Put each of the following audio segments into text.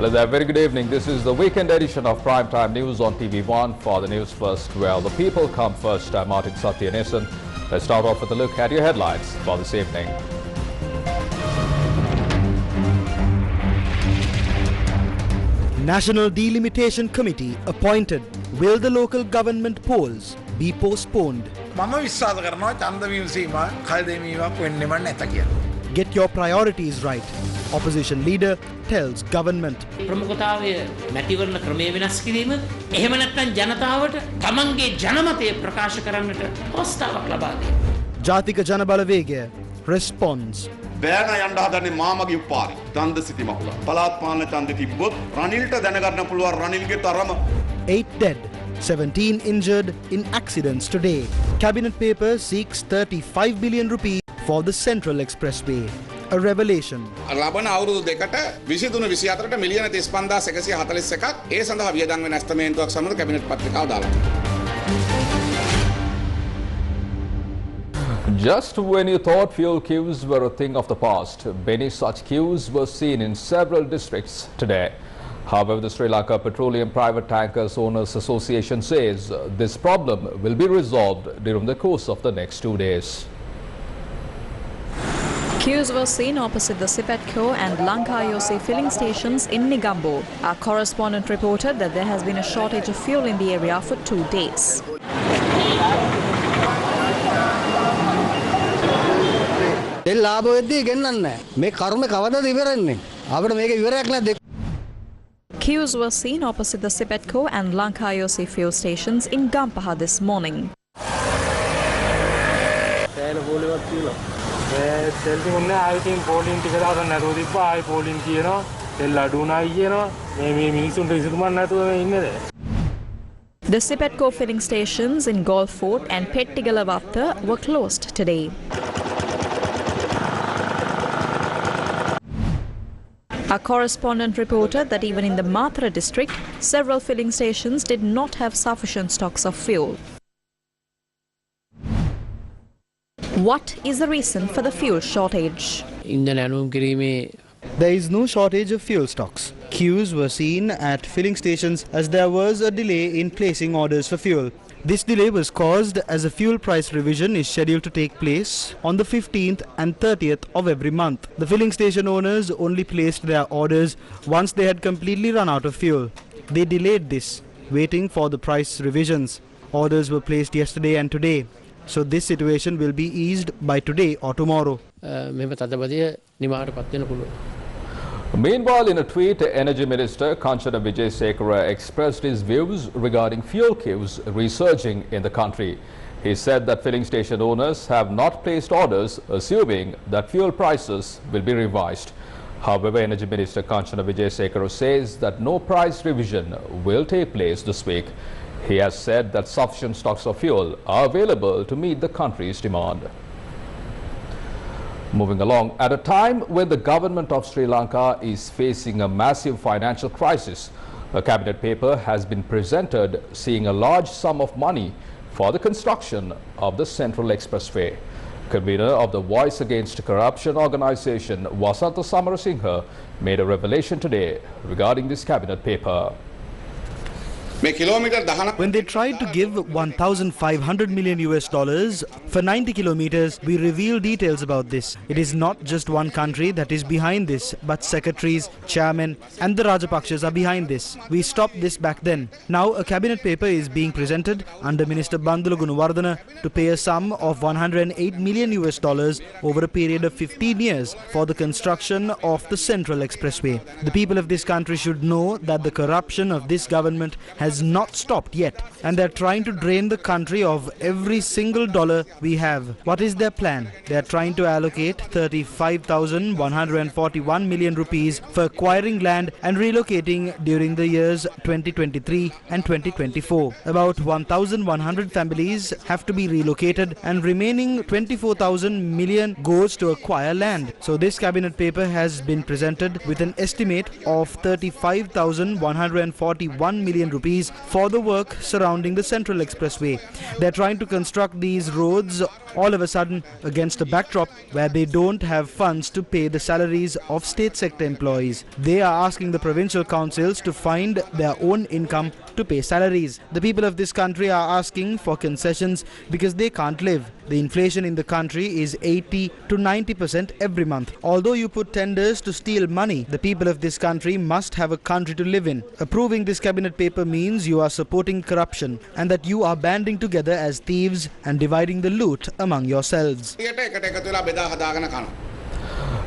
Hello there, very good evening. This is the weekend edition of Primetime News on TV1 for the News First. Well, the people come first. I'm Martin Satyanesan. Let's start off with a look at your headlines for this evening. National Delimitation Committee appointed. Will the local government polls be postponed? Get your priorities right. Opposition leader tells government. ප්‍රමුඛතාවය මැතිවරණ ක්‍රමයේ වෙනස් කිරීම එහෙම නැත්නම් ජනතාවට තමන්ගේ ජනමතය ප්‍රකාශ කරන්නට අවස්ථාවක් ලබා දෙන්න. Jatika Janabalawegaya responds. බෑන යන්න හදන්නේ මාමගේ උපාරි දන්ද සිටි මහුලා පළාත් පාලන ඡන්දෙ තිබ්බොත් රනිල්ට දැනගන්න පුළුවන් රනිල්ගේ තරම. 8 dead, 17 injured in accidents today. Cabinet paper seeks 35 billion rupees for the Central Expressway. A revelation. ලබන අවුරුදු දෙකට 23 24ට මිලියන 35141ක් ඒ සඳහා වියදම් වෙන ඇස්තමේන්තුවක් සමග කැබිනට් පත්‍රිකාව දාලා. Just when you thought fuel queues were a thing of the past, many such queues were seen in several districts today. However, the Sri Lanka Petroleum Private Tankers Owners Association says this problem will be resolved during the course of the next 2 days. Queues were seen opposite the Sipetco and Lanka filling stations in Negombo. Our correspondent reported that there has been a shortage of fuel in the area for 2 days. Queues were seen opposite the Sipetco and Lanka fuel stations in Gampaha this morning. The Sipetco filling stations in Golf Fort and Pettigalavatta were closed today. Our correspondent reported that even in the Mathura district, several filling stations did not have sufficient stocks of fuel. What is the reason for the fuel shortage? There is no shortage of fuel stocks. Queues were seen at filling stations as there was a delay in placing orders for fuel. This delay was caused as a fuel price revision is scheduled to take place on the 15th and 30th of every month. The filling station owners only placed their orders once they had completely run out of fuel. They delayed this, waiting for the price revisions. Orders were placed yesterday and today. So this situation will be eased by today or tomorrow. Meanwhile, in a tweet, Energy Minister Kanchana Wijesekara expressed his views regarding fuel queues resurging in the country. He said that filling station owners have not placed orders, assuming that fuel prices will be revised. However, Energy Minister Kanchana Wijesekara says that no price revision will take place this week. He has said that sufficient stocks of fuel are available to meet the country's demand. Moving along, at a time when the government of Sri Lanka is facing a massive financial crisis, a cabinet paper has been presented seeing a large sum of money for the construction of the Central Expressway. Convener of the Voice Against Corruption organization, Wasantha Samarasinghe, made a revelation today regarding this cabinet paper. When they tried to give $1,500 million for 90 kilometers, we revealed details about this. It is not just one country that is behind this, but secretaries, chairmen and the Rajapakshas are behind this. We stopped this back then. Now a cabinet paper is being presented under Minister Bandula Gunawardena to pay a sum of $108 million over a period of 15 years for the construction of the Central Expressway. The people of this country should know that the corruption of this government has not stopped yet, and they're trying to drain the country of every single dollar we have. What is their plan? They're trying to allocate 35,141 million rupees for acquiring land and relocating during the years 2023 and 2024. About 1,100 families have to be relocated and remaining 24,000 million goes to acquire land. So this cabinet paper has been presented with an estimate of 35,141 million rupees subsidies for the work surrounding the Central Expressway. They're trying to construct these roads all of a sudden against a backdrop where they don't have funds to pay the salaries of state sector employees. They are asking the provincial councils to find their own income to pay salaries. The people of this country are asking for concessions because they can't live. The inflation in the country is 80 to 90% every month. Although you put tenders to steal money, the people of this country must have a country to live in. Approving this cabinet paper means you are supporting corruption and that you are banding together as thieves and dividing the loot among yourselves.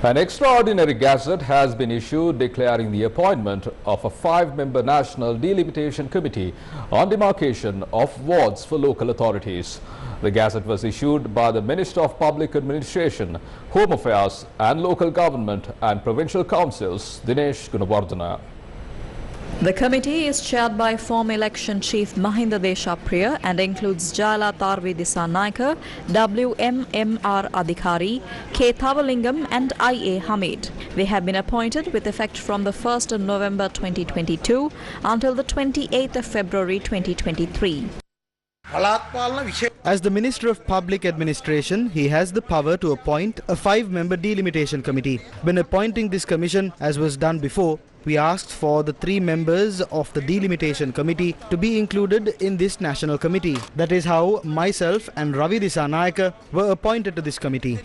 An extraordinary gazette has been issued declaring the appointment of a 5-member National Delimitation Committee on demarcation of wards for local authorities. The gazette was issued by the Minister of Public Administration, Home Affairs and Local Government and Provincial Councils, Dinesh Gunawardena. The committee is chaired by former election chief Mahinda Deshapriya and includes Jala Tarvi Disanaika, WMMR Adhikari, K. Thavalingam and IA Hamid. They have been appointed with effect from the 1st of November 2022 until the 28th of February 2023. As the Minister of Public Administration, he has the power to appoint a 5-member delimitation committee. When appointing this commission, as was done before, we asked for the 3 members of the delimitation committee to be included in this national committee. That is how myself and Ravi Disanaika were appointed to this committee.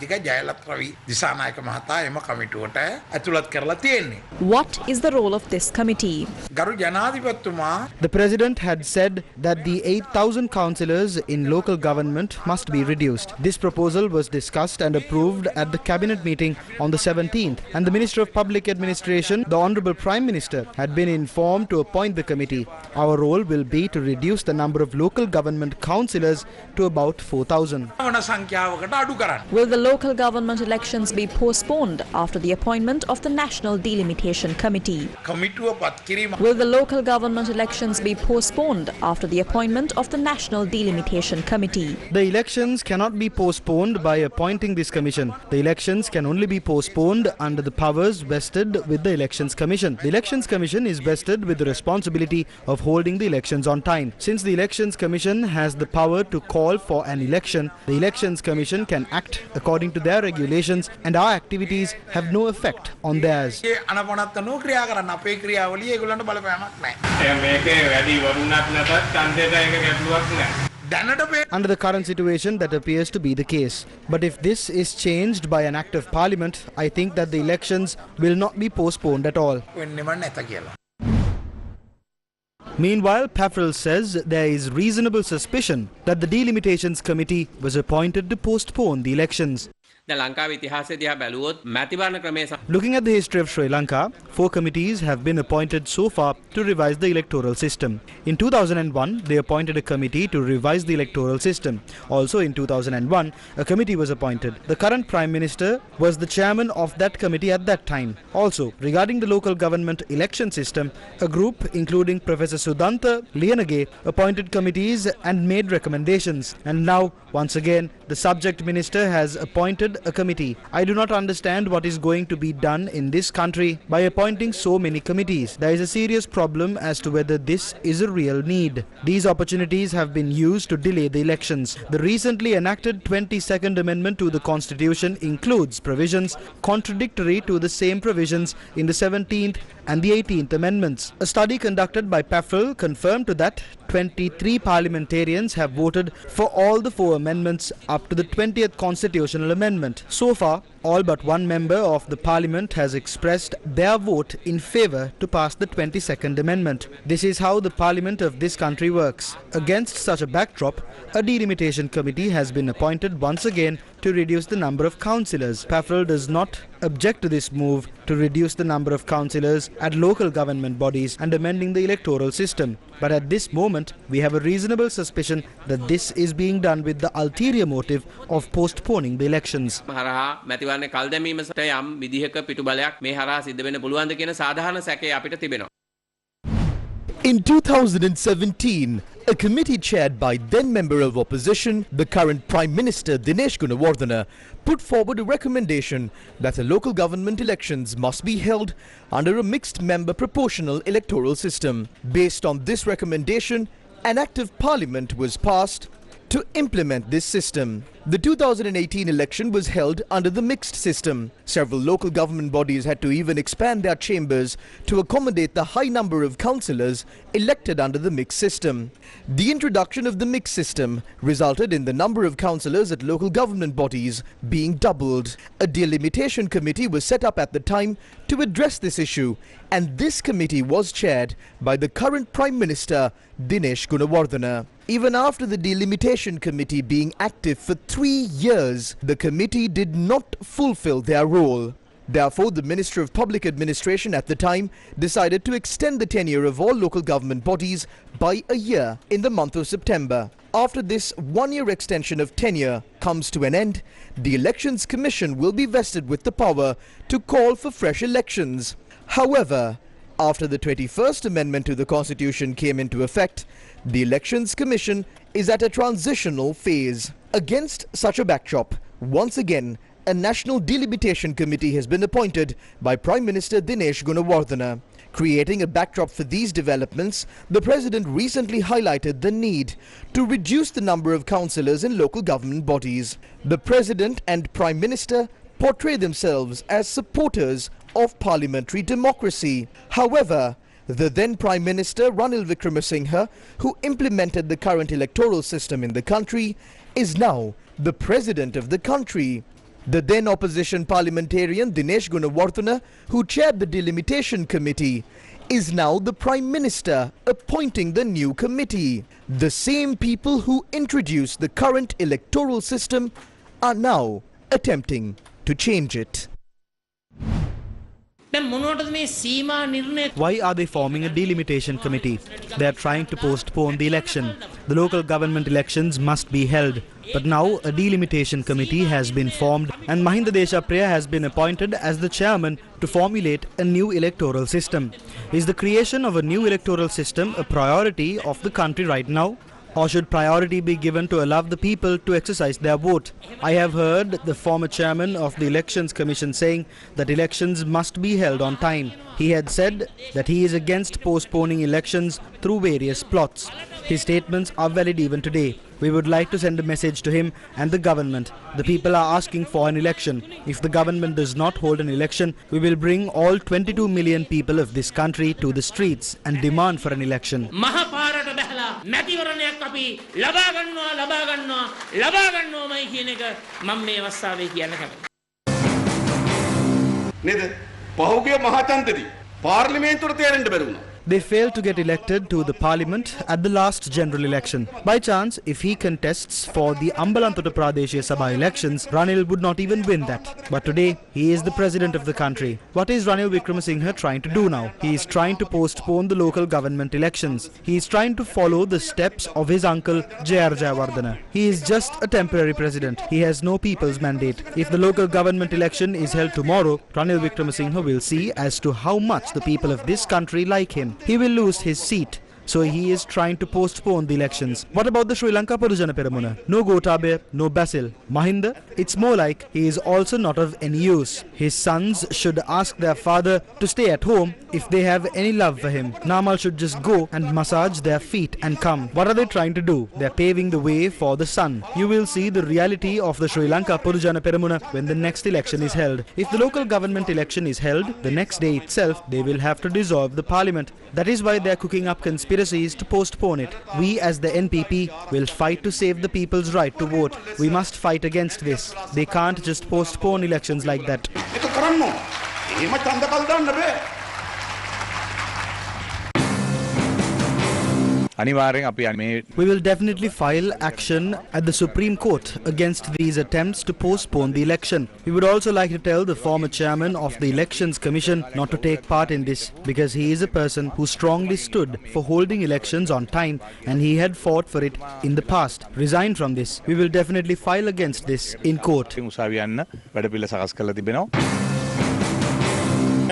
What is the role of this committee? The President had said that the 8,000 councillors in local government must be reduced. This proposal was discussed and approved at the cabinet meeting on the 17th, and the Minister of Public Administration, the Honourable Prime Minister, had been informed to appoint the committee. Our role will be to reduce the number of local government councillors to about 4,000. Will the local government elections be postponed after the appointment of the National Delimitation Committee? Will the local government elections be postponed after the appointment of the National Delimitation Committee? The elections cannot be postponed by appointing this commission. The elections can only be postponed under the powers vested with the Elections Commission. The Elections Commission is vested with the responsibility of holding the elections on time. Since the Elections Commission has the power to call for an election, the Elections Commission can act according to their regulations, and our activities have no effect on theirs. Under the current situation, that appears to be the case. But if this is changed by an act of parliament, I think that the elections will not be postponed at all. Meanwhile, Pafrel says there is reasonable suspicion that the Delimitations Committee was appointed to postpone the elections. Looking at the history of Sri Lanka, 4 committees have been appointed so far to revise the electoral system. In 2001, they appointed a committee to revise the electoral system. Also in 2001, a committee was appointed. The current Prime Minister was the chairman of that committee at that time. Also, regarding the local government election system, a group including Professor Sudhanta Liyanage appointed committees and made recommendations. And now, once again, the subject minister has appointed a committee. I do not understand what is going to be done in this country by appointing so many committees. There is a serious problem as to whether this is a real need. These opportunities have been used to delay the elections. The recently enacted 22nd Amendment to the Constitution includes provisions contradictory to the same provisions in the 17th and the 18th Amendments. A study conducted by Pafrel confirmed to that 23 parliamentarians have voted for all the 4 amendments up to the 20th Constitutional Amendment. So far, all but 1 member of the parliament has expressed their vote in favour to pass the 22nd Amendment. This is how the parliament of this country works. Against such a backdrop, a delimitation committee has been appointed once again to reduce the number of councillors. Pafrel does not object to this move to reduce the number of councillors at local government bodies and amending the electoral system. But at this moment, we have a reasonable suspicion that this is being done with the ulterior motive of postponing the elections. In 2017, a committee chaired by then member of opposition, the current Prime Minister Dinesh Gunawardena, put forward a recommendation that the local government elections must be held under a mixed member proportional electoral system. Based on this recommendation, an act of parliament was passed to implement this system. The 2018 election was held under the mixed system. Several local government bodies had to even expand their chambers to accommodate the high number of councillors elected under the mixed system. The introduction of the mixed system resulted in the number of councillors at local government bodies being doubled. A delimitation committee was set up at the time to address this issue, and this committee was chaired by the current Prime Minister Dinesh Gunawardena. Even after the delimitation committee being active for 3 years, the committee did not fulfill their role. Therefore, the Minister of Public Administration at the time decided to extend the tenure of all local government bodies by a year in the month of September. After this one-year extension of tenure comes to an end, the Elections Commission will be vested with the power to call for fresh elections. However, after the 21st Amendment to the Constitution came into effect, the Elections Commission is at a transitional phase. Against such a backdrop, once again, a National Delimitation Committee has been appointed by Prime Minister Dinesh Gunawardena. Creating a backdrop for these developments, the President recently highlighted the need to reduce the number of councillors in local government bodies. The President and Prime Minister portray themselves as supporters of parliamentary democracy. However, the then Prime Minister Ranil Wickremesinghe, who implemented the current electoral system in the country, is now the President of the country. The then opposition parliamentarian Dinesh Gunawardena, who chaired the delimitation committee, is now the Prime Minister appointing the new committee. The same people who introduced the current electoral system are now attempting to change it. Why are they forming a delimitation committee? They are trying to postpone the election. The local government elections must be held. But now a delimitation committee has been formed and Mahinda Deshapriya has been appointed as the chairman to formulate a new electoral system. Is the creation of a new electoral system a priority of the country right now? Or should priority be given to allow the people to exercise their vote? I have heard the former chairman of the Elections Commission saying that elections must be held on time. He had said that he is against postponing elections through various plots. His statements are valid even today. We would like to send a message to him and the government. The people are asking for an election. If the government does not hold an election, we will bring all 22 million people of this country to the streets and demand for an election. They failed to get elected to the parliament at the last general election. By chance, if he contests for the Ambalantota Pradeshya Sabha elections, Ranil would not even win that. But today, he is the president of the country. What is Ranil Wickremesinghe trying to do now? He is trying to postpone the local government elections. He is trying to follow the steps of his uncle J.R. Jayawardena. He is just a temporary president. He has no people's mandate. If the local government election is held tomorrow, Ranil Wickremesinghe will see as to how much the people of this country like him. He will lose his seat. So he is trying to postpone the elections. What about the Sri Lanka Podujana Peramuna? No Gotabaya, no Basil. Mahinda, it's more like he is also not of any use. His sons should ask their father to stay at home if they have any love for him. Namal should just go and massage their feet and come. What are they trying to do? They are paving the way for the son. You will see the reality of the Sri Lanka Podujana Peramuna when the next election is held. If the local government election is held, the next day itself they will have to dissolve the parliament. That is why they are cooking up conspiracies to postpone it. We as the NPP will fight to save the people's right to vote. We must fight against this. They can't just postpone elections like that. We will definitely file action at the Supreme Court against these attempts to postpone the election. We would also like to tell the former chairman of the Elections Commission not to take part in this, because he is a person who strongly stood for holding elections on time and he had fought for it in the past. Resign from this. We will definitely file against this in court.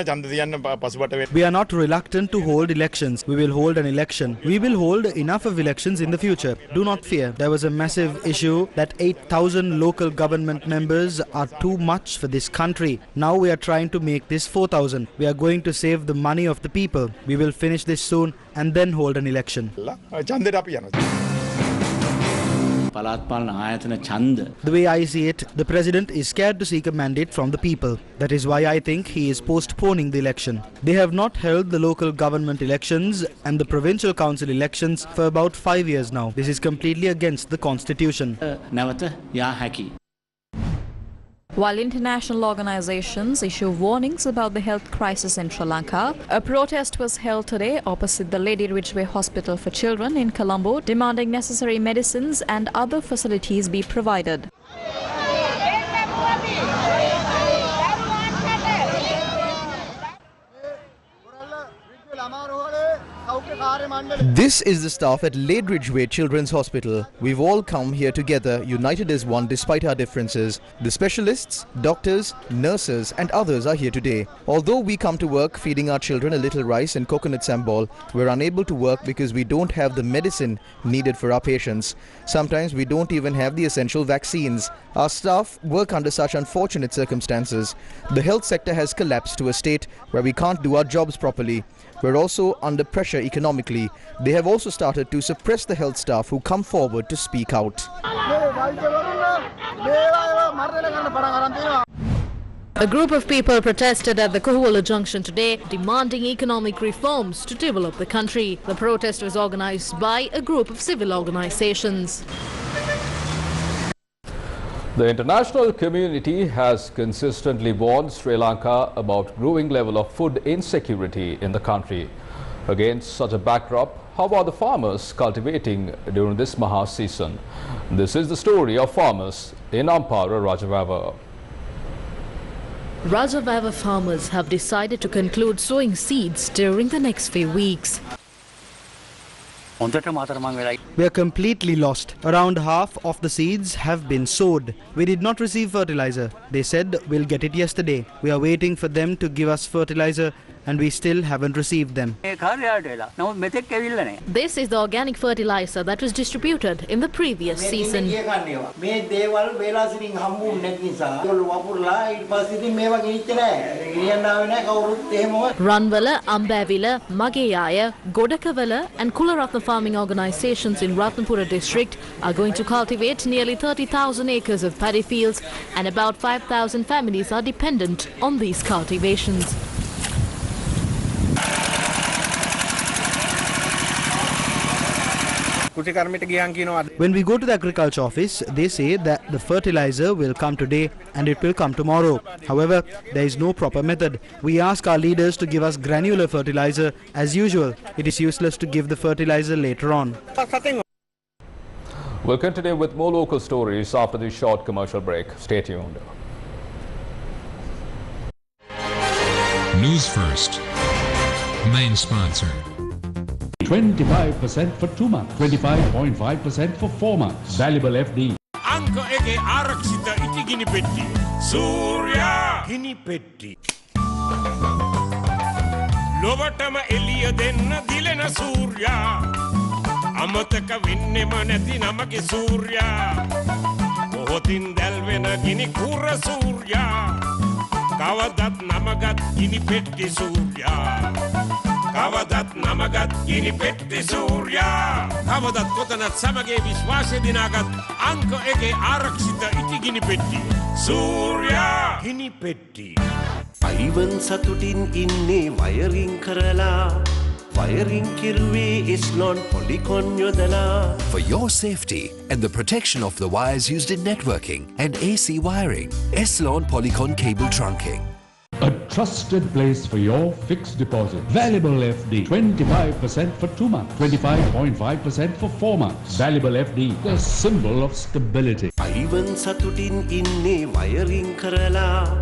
We are not reluctant to hold elections. We will hold an election. We will hold enough of elections in the future. Do not fear. There was a massive issue that 8,000 local government members are too much for this country. Now we are trying to make this 4,000. We are going to save the money of the people. We will finish this soon and then hold an election. The way I see it, the president is scared to seek a mandate from the people. That is why I think he is postponing the election. They have not held the local government elections and the provincial council elections for about 5 years now. This is completely against the constitution. While international organizations issue warnings about the health crisis in Sri Lanka, a protest was held today opposite the Lady Ridgeway Hospital for Children in Colombo, demanding necessary medicines and other facilities be provided. This is the staff at Lade Ridgeway Children's Hospital. We've all come here together, united as one despite our differences. The specialists, doctors, nurses and others are here today. Although we come to work feeding our children a little rice and coconut sambal, we're unable to work because we don't have the medicine needed for our patients. Sometimes we don't even have the essential vaccines. Our staff work under such unfortunate circumstances. The health sector has collapsed to a state where we can't do our jobs properly. We're also under pressure economically. They have also started to suppress the health staff who come forward to speak out. A group of people protested at the Kohuala Junction today, demanding economic reforms to develop the country. The protest was organized by a group of civil organizations. The international community has consistently warned Sri Lanka about growing level of food insecurity in the country. Against such a backdrop, how are the farmers cultivating during this Maha season? This is the story of farmers in Ampara, Rajavava. Rajavava farmers have decided to conclude sowing seeds during the next few weeks. We are completely lost. Around half of the seeds have been sowed. We did not receive fertilizer. They said we'll get it yesterday. We are waiting for them to give us fertilizer and we still haven't received them. This is the organic fertilizer that was distributed in the previous season. Ranwala, Ambavila, Mageyaya, Godakavala and Kularatna farming organizations in Ratnapura district are going to cultivate nearly 30,000 acres of paddy fields, and about 5,000 families are dependent on these cultivations. When we go to the agriculture office, they say that the fertilizer will come today and it will come tomorrow. However, there is no proper method. We ask our leaders to give us granular fertilizer as usual. It is useless to give the fertilizer later on. We'll continue with more local stories after this short commercial break. Stay tuned. News First, main sponsor. 25% for 2 months, 25.5% for 4 months. Valuable FD. Anka ege arakshita itigini petti. Surya gini petti. Lovatama eliya denna dilena Surya. Amataka vinnema nathi namage Surya. Mohotin dalvena gini kura Surya. Kavadat namagat gini petti Surya. Kavadat namagat gini petti Surya. Kavadat kotanat samage vishwase dinagat. Anka ege arakshita iti gini petti. Surya gini petti. Ivan satutin inne wiring karala. Wiring kirwe Eslon polycon yodala. For your safety and the protection of the wires used in networking and AC wiring, Eslon Polycon cable trunking. A trusted place for your fixed deposit. Valuable FD. 25% for 2 months. 25.5% for 4 months. Valuable FD. The symbol of stability. Ivan satutin inne wiring karala.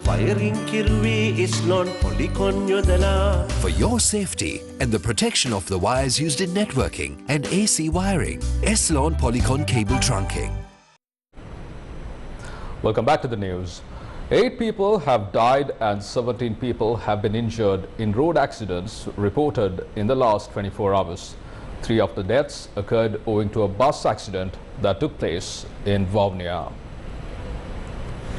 Wiring kirwe Eslon polycon yodala. For your safety and the protection of the wires used in networking and AC wiring, Eslon Polycon cable trunking. Welcome back to the news. 8 people have died and 17 people have been injured in road accidents reported in the last 24 hours. 3 of the deaths occurred owing to a bus accident that took place in Vavnia.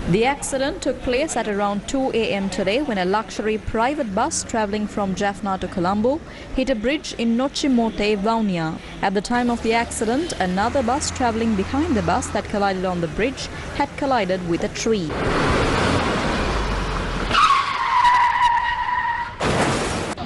The accident took place at around 2 a.m. today when a luxury private bus travelling from Jaffna to Colombo hit a bridge in Nochimote, Vavnia. At the time of the accident, another bus travelling behind the bus that collided on the bridge had collided with a tree.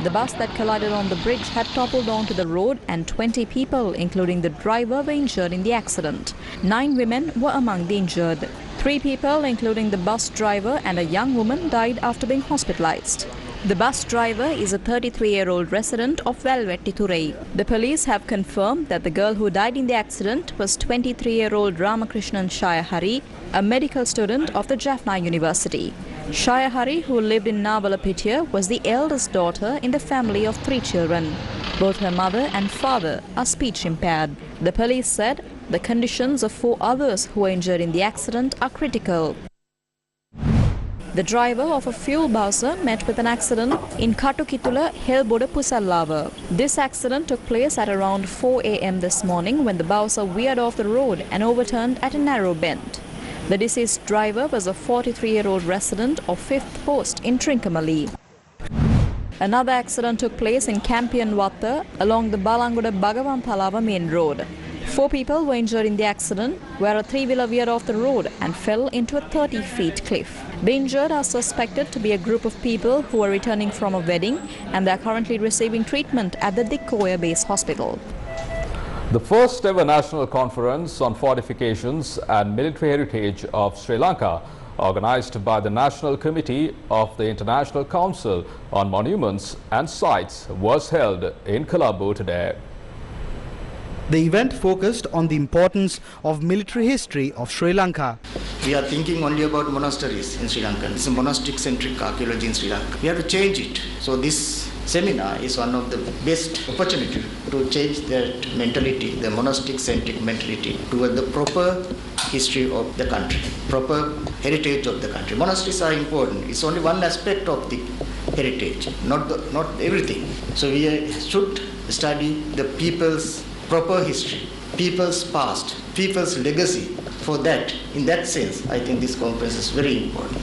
The bus that collided on the bridge had toppled onto the road and 20 people, including the driver, were injured in the accident. 9 women were among the injured. 3 people, including the bus driver and a young woman, died after being hospitalized. The bus driver is a 33-year-old resident of Velvettiturei. The police have confirmed that the girl who died in the accident was 23-year-old Ramakrishnan Shayahari, a medical student of the Jaffna University. Shayahari, who lived in Navalapitiya, was the eldest daughter in the family of 3 children. Both her mother and father are speech impaired. The police said the conditions of 4 others who were injured in the accident are critical. The driver of a fuel bowser met with an accident in Katukitula, Helboda Pusallava. This accident took place at around 4 a.m. this morning when the bowser veered off the road and overturned at a narrow bend. The deceased driver was a 43-year-old resident of 5th Post in Trincomalee. Another accident took place in Campion Watta along the Balangoda Bhagavan main road. 4 people were injured in the accident where a 3-wheeler veered off the road and fell into a 30-feet cliff. The injured are suspected to be a group of people who are returning from a wedding and they are currently receiving treatment at the Dikkoya Base Hospital. The first ever national conference on fortifications and military heritage of Sri Lanka, organized by the National Committee of the International Council on Monuments and Sites, was held in Colombo today. The event focused on the importance of military history of Sri Lanka. We are thinking only about monasteries in Sri Lanka. It's a monastic-centric archaeology in Sri Lanka. We have to change it. So this seminar is one of the best opportunity to change that mentality, the monastic-centric mentality, toward the proper history of the country, proper heritage of the country. Monasteries are important. It's only one aspect of the heritage, not everything. So we should study the people's proper history, people's past, people's legacy. For that, in that sense, I think this conference is very important.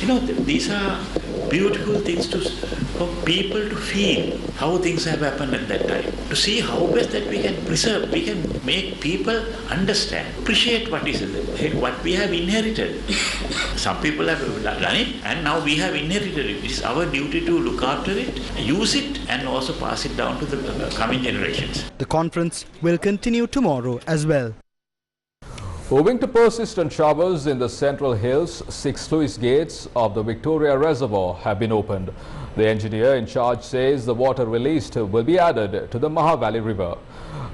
You know, these are beautiful things for people to feel how things have happened at that time. To see how best that we can preserve, we can make people understand, appreciate what we have inherited. Some people have done it and now we have inherited it. It is our duty to look after it, use it and also pass it down to the coming generations. The conference will continue tomorrow as well. Owing to persistent showers in the Central Hills, 6 sluice gates of the Victoria Reservoir have been opened. The engineer in charge says the water released will be added to the Mahavalley River.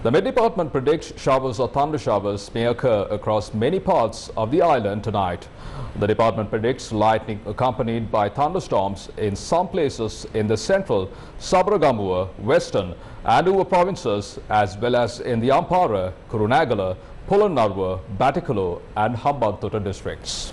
The Met Department predicts showers or thunder showers may occur across many parts of the island tonight. The department predicts lightning accompanied by thunderstorms in some places in the central, Sabaragamuwa, western and Uva provinces, as well as in the Ampara, Kurunegala, Polonnaruwa, Batticaloa and Hambantota districts.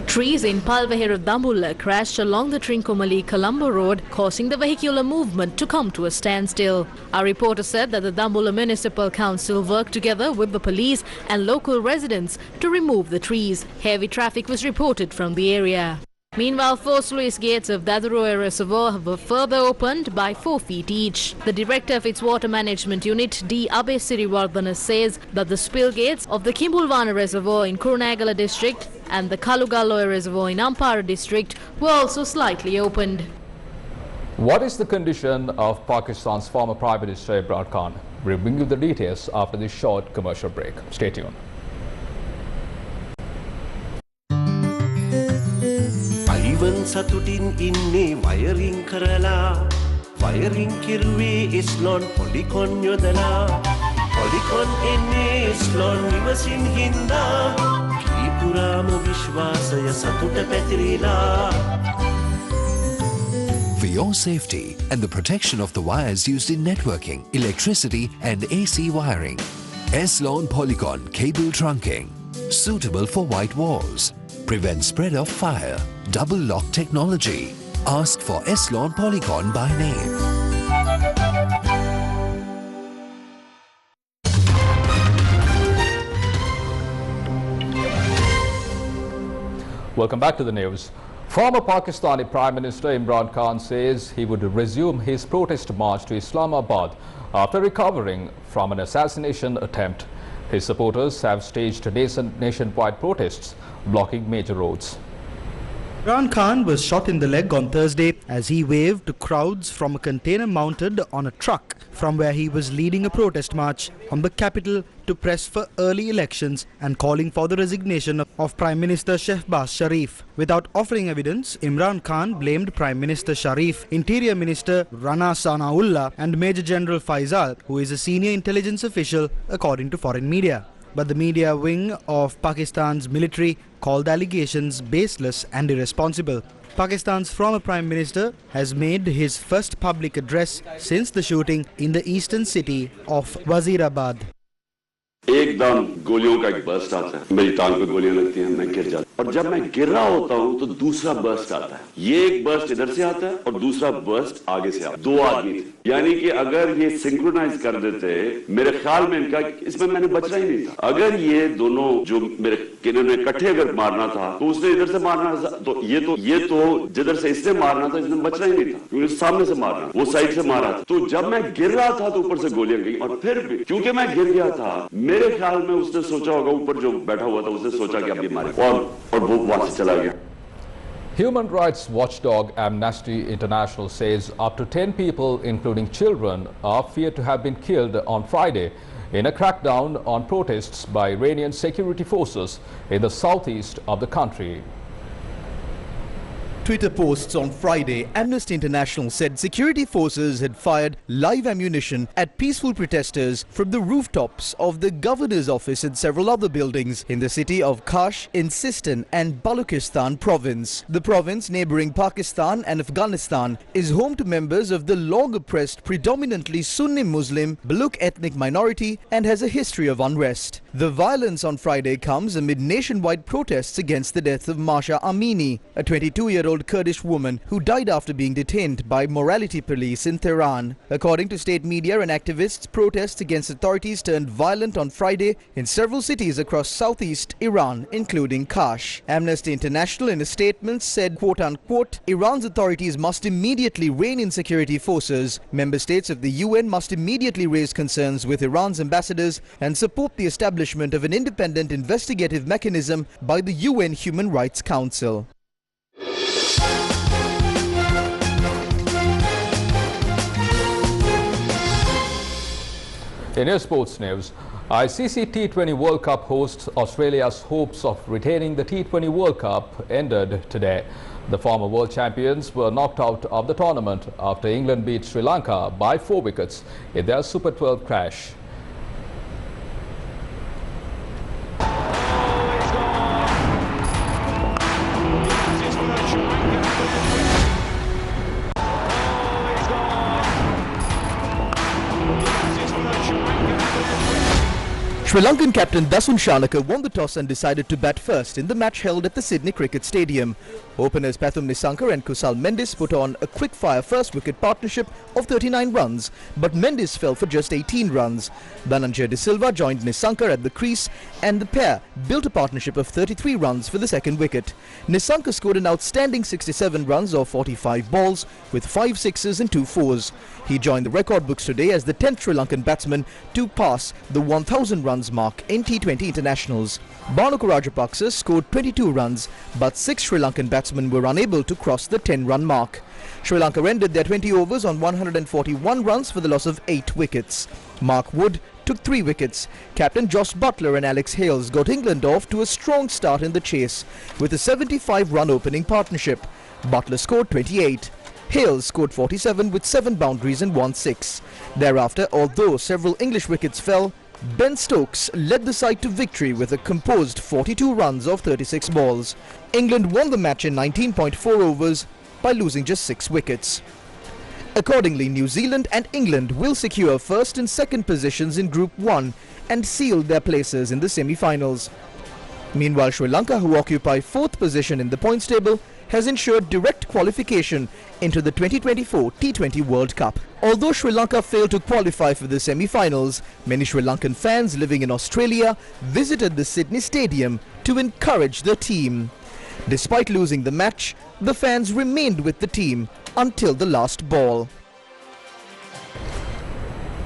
Trees in Palvahera Dambulla crashed along the Trincomalee-Colombo road, causing the vehicular movement to come to a standstill. Our reporter said that the Dambulla Municipal Council worked together with the police and local residents to remove the trees. Heavy traffic was reported from the area. Meanwhile, 4 sluice gates of Daduroya Reservoir were further opened by 4 feet each. The director of its water management unit, D. Abe Sirivardhana, says that the spill gates of the Kimbulwana Reservoir in Kurunegala district and the Kalugaloya Reservoir in Ampara district were also slightly opened. What is the condition of Pakistan's former Prime Minister Imran Khan? We'll bring you the details after this short commercial break. Stay tuned. Ivan සතුටින් ඉන්නේ wiring කරලා wiring කිරුවේ එස්ලොන් පොලිකොන් යොදලා පොලිකොන් එන්නේ එස්ලොන් නිවසින් හින්දා කීපුරාම විශ්වාසය සතුට පැතිරිලා. For your safety and the protection of the wires used in networking, electricity and AC wiring, Eslon Polycon cable trunking, suitable for white walls, Prevent spread of fire. Double lock technology. Ask for Eslon Polycon by name. Welcome back to the news. Former Pakistani Prime Minister Imran Khan says he would resume his protest march to Islamabad after recovering from an assassination attempt. His supporters have staged nationwide protests blocking major roads. Imran Khan was shot in the leg on Thursday as he waved to crowds from a container mounted on a truck from where he was leading a protest march on the capital to press for early elections and calling for the resignation of Prime Minister Shehbaz Sharif. Without offering evidence, Imran Khan blamed Prime Minister Sharif, Interior Minister Rana Sanaullah and Major General Faisal, who is a senior intelligence official according to foreign media. But the media wing of Pakistan's military called the allegations baseless and irresponsible. Pakistan's former Prime Minister has made his first public address since the shooting in the eastern city of Wazirabad. एकदम गोलियों का एक burst आता है, मेरी टांग पे गोलियां लगती हैं, मैं गिर जाता हूं और जब मैं गिर रहा होता हूं तो दूसरा बर्स्ट आता है। ये एक बर्स्ट इधर से आता है और दूसरा बर्स्ट आगे से आता है। दो आदमी थे, यानी कि अगर ये सिंक्रोनाइज कर देते, मेरे ख्याल में इनका इसमें मैंने बचना ही नहीं था। अगर ये दोनों जो मेरे किन्होंने इकट्ठे अगर मारना था तो उसने इधर से मारना था, तो ये तो जिधर से इसने मारना था इसने बचना ही नहीं था, क्योंकि सामने से मारना, वो साइड से मारा था। तो जब मैं गिर रहा था तो ऊपर से गोलियां गई और फिर भी क्योंकि मैं गिर गया था, मेरे ख्याल में उसने सोचा होगा, ऊपर जो बैठा हुआ था उसने सोचा कि अब ये मारेगा और वो वहां से चला गया। Human rights watchdog Amnesty International says up to 10 people, including children, are feared to have been killed on Friday in a crackdown on protests by Iranian security forces in the southeast of the country. Twitter posts on Friday, Amnesty International said security forces had fired live ammunition at peaceful protesters from the rooftops of the governor's office and several other buildings in the city of Kash in Sistan and Balochistan province. The province, neighboring Pakistan and Afghanistan, is home to members of the long-oppressed, predominantly Sunni Muslim Baloch ethnic minority and has a history of unrest. The violence on Friday comes amid nationwide protests against the death of Masha Amini, a 22-year-old Kurdish woman who died after being detained by morality police in Tehran. According to state media and activists, protests against authorities turned violent on Friday in several cities across southeast Iran, including Kash. Amnesty International in a statement said, quote-unquote, Iran's authorities must immediately rein in security forces. Member states of the UN must immediately raise concerns with Iran's ambassadors and support the establishment of an independent investigative mechanism by the UN Human Rights Council. In your sports news, ICC T20 World Cup hosts Australia's hopes of retaining the T20 World Cup ended today. The former world champions were knocked out of the tournament after England beat Sri Lanka by 4 wickets in their Super 12 crash. Sri Lankan captain Dasun Shanaka won the toss and decided to bat first in the match held at the Sydney Cricket Stadium. Openers Pathum Nissanka and Kusal Mendis put on a quick-fire first-wicket partnership of 39 runs, but Mendis fell for just 18 runs. Dhananjay De Silva joined Nissanka at the crease and the pair built a partnership of 33 runs for the second wicket. Nissanka scored an outstanding 67 runs off 45 balls with 5 sixes and 2 fours. He joined the record books today as the 10th Sri Lankan batsman to pass the 1,000 runs mark in T20 internationals. Bhanuka Rajapaksa scored 22 runs, but 6 Sri Lankan batsmen were unable to cross the 10-run mark. Sri Lanka ended their 20 overs on 141 runs for the loss of 8 wickets. Mark Wood took 3 wickets. Captain Joss Buttler and Alex Hales got England off to a strong start in the chase with a 75-run opening partnership. Buttler scored 28. Hales scored 47 with 7 boundaries and 1 6. Thereafter, although several English wickets fell, Ben Stokes led the side to victory with a composed 42 runs off 36 balls. England won the match in 19.4 overs by losing just 6 wickets. Accordingly, New Zealand and England will secure first and second positions in Group 1 and seal their places in the semi-finals. Meanwhile, Sri Lanka, who occupy 4th position in the points table, has ensured direct qualification into the 2024 T20 World Cup. Although Sri Lanka failed to qualify for the semi-finals, many Sri Lankan fans living in Australia visited the Sydney Stadium to encourage the team. Despite losing the match, the fans remained with the team until the last ball.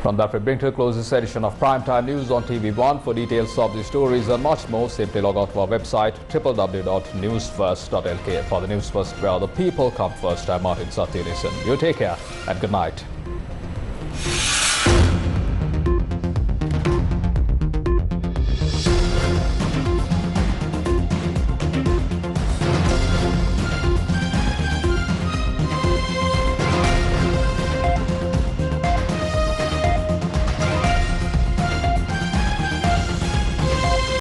From that, we bring to a close this edition of Primetime News on TV1. For details of the stories and much more, simply log on to our website www.newsfirst.lk. For the News First, where the people come first, I'm Martin Sathianisan. You take care and good night.